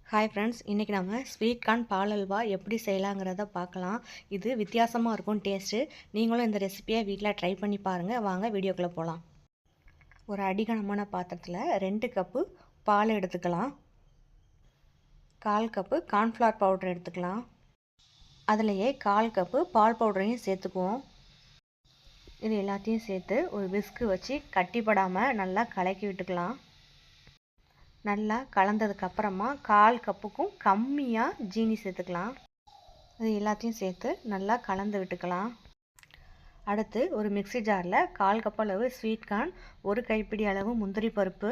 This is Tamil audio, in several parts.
ஹாய் ஃப்ரெண்ட்ஸ், இன்றைக்கி நம்ம ஸ்வீட் கார்ன் பால் அல்வா எப்படி செய்யலாங்கிறத பார்க்கலாம். இது வித்தியாசமாக இருக்கும் டேஸ்ட்டு. நீங்களும் இந்த ரெசிபியை வீட்டில் ட்ரை பண்ணி பாருங்கள். வாங்க வீடியோக்குள்ளே போகலாம். ஒரு அடிகனமான பாத்திரத்தில் 2 கப்பு பால் எடுத்துக்கலாம். 1/4 கப்பு கார்ன்ஃப்ளவர் பவுடர் எடுத்துக்கலாம். அதிலையே 1/4 கப்பு பால் பவுடரையும் சேர்த்துக்குவோம். இது எல்லாத்தையும் சேர்த்து ஒரு விஸ்கு வச்சு கட்டிப்படாமல் நல்லா கலக்கி விட்டுக்கலாம். நல்லா கலந்ததுக்கப்புறமா 1/4 கப்புக்கும் கம்மியாக ஜீனி சேர்த்துக்கலாம். அது எல்லாத்தையும் சேர்த்து நல்லா கலந்து விட்டுக்கலாம். அடுத்து ஒரு மிக்ஸி ஜாரில் 1/4 கப் அளவு ஸ்வீட் கார்ன், 1 கைப்பிடி அளவு முந்திரி பருப்பு,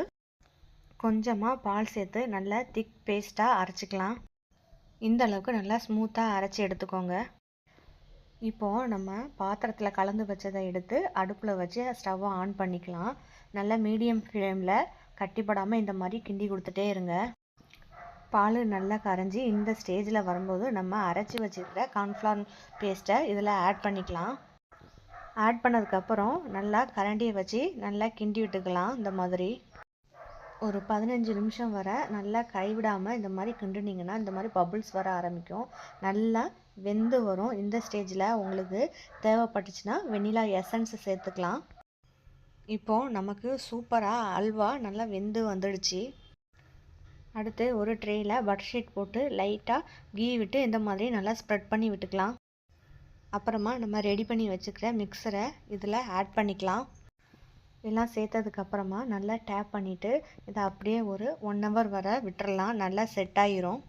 கொஞ்சமாக பால் சேர்த்து நல்லா திக் பேஸ்ட்டாக அரைச்சிக்கலாம். இந்த அளவுக்கு நல்லா ஸ்மூத்தாக அரைச்சி எடுத்துக்கோங்க. இப்போது நம்ம பாத்திரத்தில் கலந்து வச்சதை எடுத்து அடுப்பில் வச்சு ஸ்டவ்வை ஆன் பண்ணிக்கலாம். நல்லா மீடியம் ஃப்ளேமில் கட்டிப்படாமல் இந்த மாதிரி கிண்டி கொடுத்துட்டே இருங்க. பால் நல்லா கரைஞ்சி இந்த ஸ்டேஜில் வரும்போது நம்ம அரைச்சி வச்சுருக்கிற கார்ன்ஃப்ளவர் பேஸ்ட்டை இதில் ஆட் பண்ணிக்கலாம். ஆட் பண்ணதுக்கப்புறம் நல்லா கரண்டியை வச்சு நல்லா கிண்டி விட்டுக்கலாம். இந்த மாதிரி ஒரு 15 நிமிஷம் வரை நல்லா கைவிடாமல் இந்த மாதிரி கிண்டுனீங்கன்னா இந்த மாதிரி பபுள்ஸ் வர ஆரம்பிக்கும். நல்லா வெந்து வரும். இந்த ஸ்டேஜில் உங்களுக்கு தேவைப்பட்டுச்சுன்னா வெண்ணிலா எசன்ஸ் சேர்த்துக்கலாம். இப்போது நமக்கு சூப்பராக அல்வா நல்லா வெந்து வந்துடுச்சு. அடுத்து ஒரு ட்ரேயில் பட்டர் ஷீட் போட்டு லைட்டாக கீ விட்டு இந்த மாதிரி நல்லா ஸ்ப்ரெட் பண்ணி விட்டுக்கலாம். அப்புறமா நம்ம ரெடி பண்ணி வச்சுக்கிற மிக்சரை இதில் ஆட் பண்ணிக்கலாம். எல்லாம் சேர்த்ததுக்கப்புறமா நல்லா டேப் பண்ணிவிட்டு இதை அப்படியே ஒரு 1 ஹவர் வரை விட்டுறலாம். நல்லா செட் ஆகிரும்.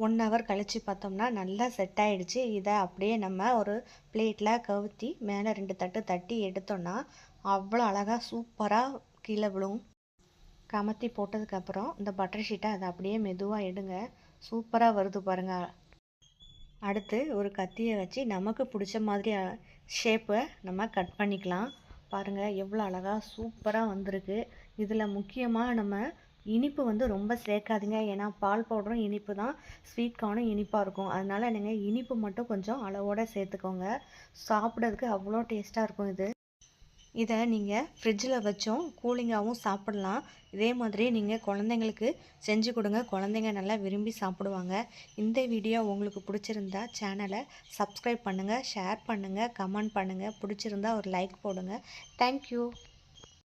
1 ஹவர் கழித்து பார்த்தோம்னா நல்லா செட் ஆகிடுச்சு. இதை அப்படியே நம்ம ஒரு பிளேட்டில் கவுத்தி மேலே 2 தட்டு தட்டி எடுத்தோன்னா அவ்வளோ அழகாக சூப்பராக கீழே விழும். கமத்தி போட்டதுக்கப்புறம் இந்த பட்டர் ஷீட்டை அதை அப்படியே மெதுவாக எடுங்க. சூப்பராக வருது பாருங்கள். அடுத்து ஒரு கத்தியை வச்சு நமக்கு பிடிச்ச மாதிரி ஷேப்பை நம்ம கட் பண்ணிக்கலாம். பாருங்கள் எவ்வளோ அழகாக சூப்பராக வந்திருக்கு. இதில் முக்கியமாக நம்ம இனிப்பு ரொம்ப சேர்க்காதீங்க. ஏன்னா பால் பவுடரும் இனிப்பு தான், ஸ்வீட் கார்னும் இனிப்பாக இருக்கும். அதனால் நீங்கள் இனிப்பு மட்டும் கொஞ்சம் அளவோடு சேர்த்துக்கோங்க. சாப்பிட்றதுக்கு அவ்வளோ டேஸ்ட்டாக இருக்கும் இது. இதை நீங்கள் ஃப்ரிட்ஜில் வச்சும் கூலிங்காகவும் சாப்பிட்லாம். இதே மாதிரி நீங்கள் குழந்தைங்களுக்கு செஞ்சு கொடுங்க. குழந்தைங்க நல்லா விரும்பி சாப்பிடுவாங்க. இந்த வீடியோ உங்களுக்கு பிடிச்சிருந்தா சேனலை சப்ஸ்கிரைப் பண்ணுங்கள், ஷேர் பண்ணுங்கள், கமெண்ட் பண்ணுங்கள். பிடிச்சிருந்தா ஒரு லைக் போடுங்க. தேங்க்யூ.